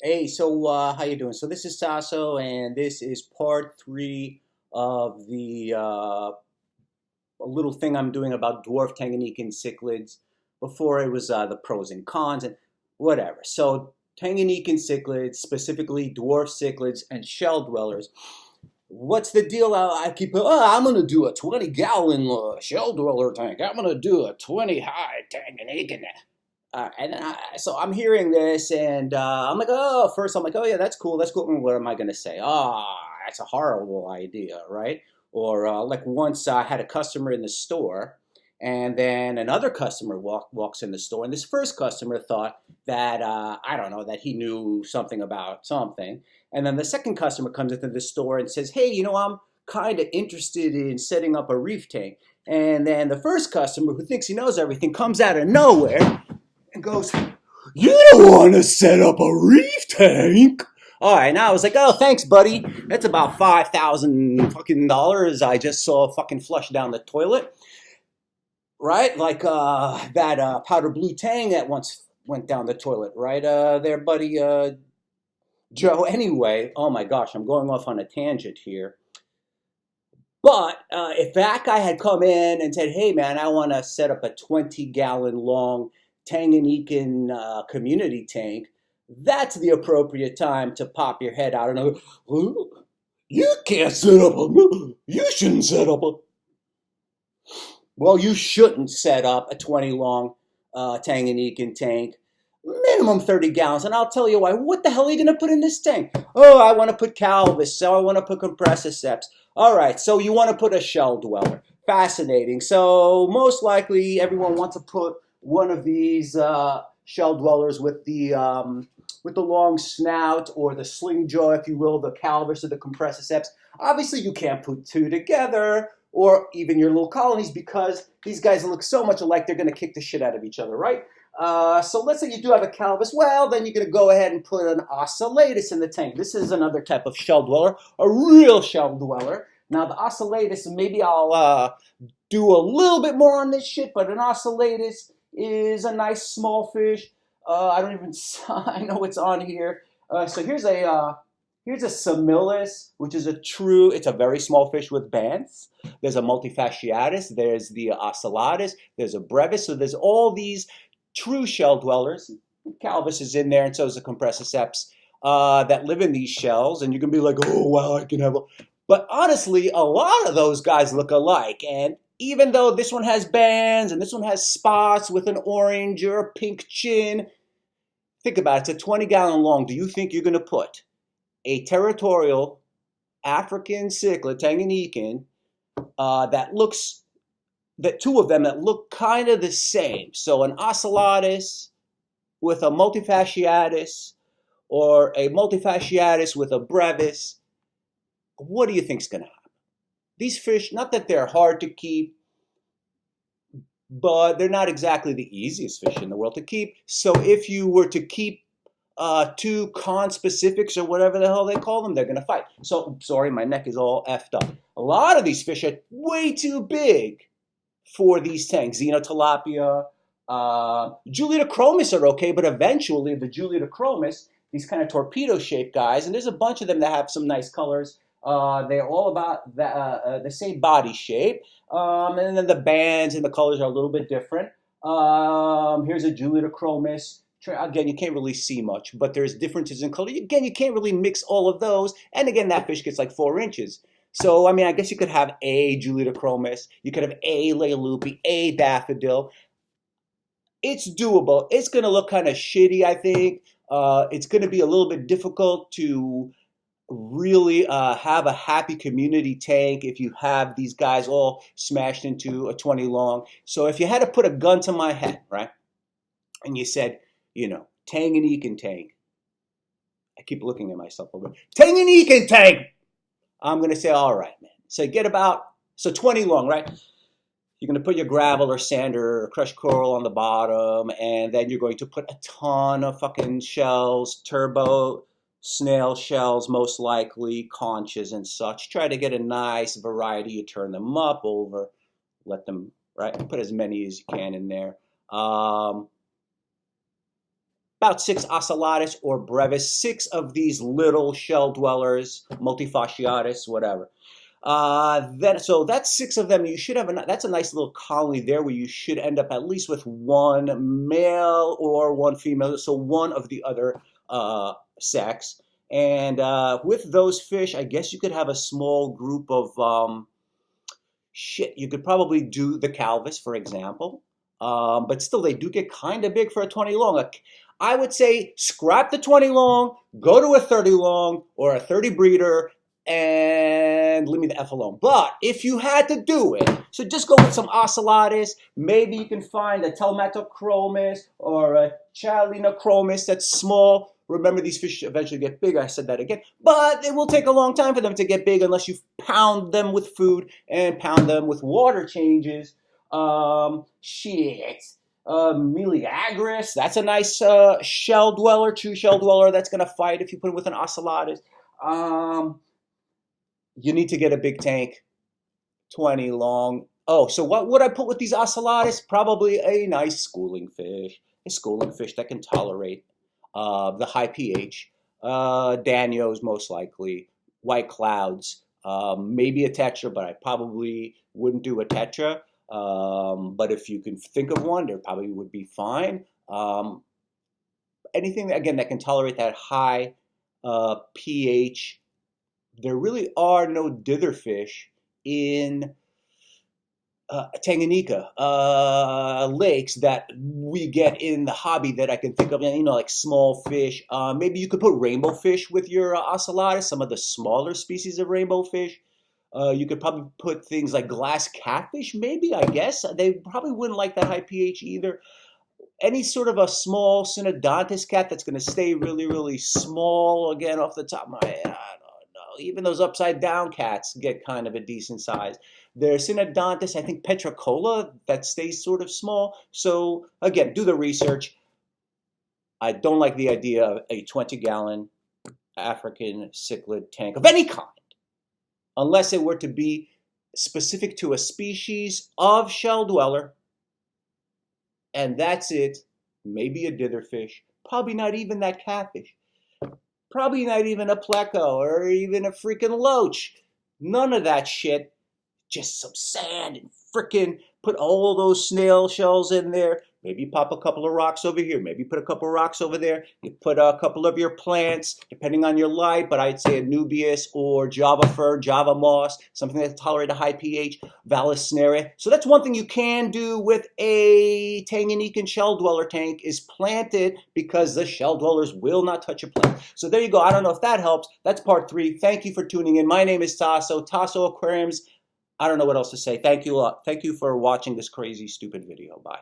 Hey, so how you doing? So this is Sasso, and this is part three of the a little thing I'm doing about dwarf Tanganyikan cichlids. Before it was the pros and cons and whatever. So Tanganyikan cichlids, specifically dwarf cichlids and shell dwellers. What's the deal? I keep, I'm gonna do a 20-gallon shell dweller tank. I'm gonna do a 20 high Tanganyikan. And then so I'm hearing this, and I'm like, oh, first I'm like, oh yeah, that's cool, that's cool. What am I gonna say? Ah, that's a horrible idea, right? Or like once I had a customer in the store, and then another customer walks in the store, and this first customer thought that I don't know that he knew something about something, and then the second customer comes into the store and says, hey, I'm kind of interested in setting up a reef tank. And then the first customer, who thinks he knows everything, comes out of nowhere and goes, you don't want to set up a reef tank. All right, now I was like, oh, thanks, buddy. That's about $5,000 I just saw fucking flush down the toilet, right? Like that powder blue tang that once went down the toilet, right? There, buddy Joe. Anyway, oh my gosh, I'm going off on a tangent here. But if that guy had come in and said, hey, man, I want to set up a 20-gallon long Tanganyikan community tank, that's the appropriate time to pop your head out and go, "Oh, you can't set up a, you shouldn't set up a, well, you shouldn't set up a 20 long Tanganyikan tank. Minimum 30 gallons. And I'll tell you why. What the hell are you going to put in this tank? Oh, I want to put calvus. So I want to put compressiceps. All right, so you want to put a shell dweller. Fascinating. So most likely everyone wants to put one of these shell dwellers with the long snout or the sling jaw, if you will, the calvus or the compressiceps. Obviously, you can't put two together or even your little colonies because these guys look so much alike, they're going to kick the shit out of each other, right? So let's say you do have a calvus. Well, then you're going to go ahead and put an ocellatus in the tank. This is another type of shell dweller, a real shell dweller. Now, the ocellatus, maybe I'll do a little bit more on this shit, but an ocellatus is a nice small fish. I don't even, I know it's on here. So here's a Similis, which is it's a very small fish with bands. There's a multifasciatus, there's the ocellatus, there's a brevis. So there's all these true shell dwellers. Calvus is in there, and so is the compressiceps that live in these shells. And you can be like, oh, wow, I can have a. But honestly, a lot of those guys look alike. And even though this one has bands and this one has spots with an orange or a pink chin, think about it. It's a 20-gallon long. Do you think you're going to put a territorial African cichlid, Tanganyikan, that looks that two of them that look kind of the same? So an ocellatus with a multifasciatus or a multifasciatus with a brevis. What do you think's going to happen? These fish, not that they're hard to keep, but they're not exactly the easiest fish in the world to keep. So if you were to keep two conspecifics or whatever the hell they call them, they're going to fight. So, sorry, my neck is all effed up. A lot of these fish are way too big for these tanks. Xenotilapia, Julidochromis are okay, but eventually the Julidochromis, these kind of torpedo-shaped guys, and there's a bunch of them that have some nice colors. They're all about the same body shape, and then the bands and the colors are a little bit different. Here's a Julidochromis. Again, you can't really see much, but there's differences in color. Again, you can't really mix all of those. And again, that fish gets like 4 inches. So, I mean, I guess you could have a Julidochromis, you could have a Leilupi, a Daffodil. It's doable. It's going to look kind of shitty, I think. It's going to be a little bit difficult to really have a happy community tank if you have these guys all smashed into a 20 long. So if you had to put a gun to my head, right, and you said, Tanganyikan tank. I keep looking at myself over. Tanganyikan tank! I'm going to say, all right, man. So 20 long, right? You're going to put your gravel or sand or crushed coral on the bottom, and then you're going to put a ton of fucking shells, turbo snail shells, most likely, conches and such. Try to get a nice variety. You turn them up, over, let them, right? Put as many as you can in there. about 6 ocellatus or brevis, 6 of these little shell dwellers, multifasciatus, whatever. So that's 6 of them. You should have that's a nice little colony there where you should end up at least with 1 male or 1 female, so 1 of the other sex. And with those fish, I guess you could have a small group of you could probably do the calvus, for example. But still, they do get kind of big for a 20 long. I would say scrap the 20 long, go to a 30 long or a 30 breeder, and leave me the F alone. But if you had to do it, so just go with some ocellatus. Maybe you can find a Telmatochromis or a Chalinochromis that's small. Remember, these fish eventually get big. I said that again. But it will take a long time for them to get big unless you pound them with food and pound them with water changes. Meleagris, that's a nice shell dweller, true shell dweller that's going to fight if you put it with an ocellatus. You need to get a big tank, 20 long. Oh, so what would I put with these ocellatus? Probably a nice schooling fish. A schooling fish that can tolerate the high pH. Danios, most likely. White clouds. Maybe a tetra, but I probably wouldn't do a tetra. But if you can think of one, there probably would be fine. Anything, again, that can tolerate that high pH. There really are no dither fish in Tanganyika lakes that we get in the hobby that I can think of, like small fish. Maybe you could put rainbow fish with your ocellatus, some of the smaller species of rainbow fish. You could probably put things like glass catfish, maybe, I guess. They probably wouldn't like that high pH either. Any sort of a small synodontis cat that's going to stay really, really small, again, off the top of my head, I don't know. Even those upside down cats get kind of a decent size. There's synodontis, I think petricola, that stays sort of small. So, again, do the research. I don't like the idea of a 20-gallon African cichlid tank of any kind, unless it were to be specific to a species of shell dweller, and that's it. Maybe a ditherfish, probably not even that catfish, probably not even a pleco or even a freaking loach. None of that shit. Just some sand and frickin' put all those snail shells in there. Maybe pop a couple of rocks over here. Maybe put a couple of rocks over there. You put a couple of your plants, depending on your light, but I'd say a Nubius or Java fir, Java moss, something that tolerate a high pH, Vallisneria. So that's one thing you can do with a Tangyanikan shell dweller tank is plant it, because the shell dwellers will not touch a plant. So there you go. I don't know if that helps. That's part 3. Thank you for tuning in. My name is Tasso, Tasso Aquariums. I don't know what else to say. Thank you a lot. Thank you for watching this crazy, stupid video. Bye.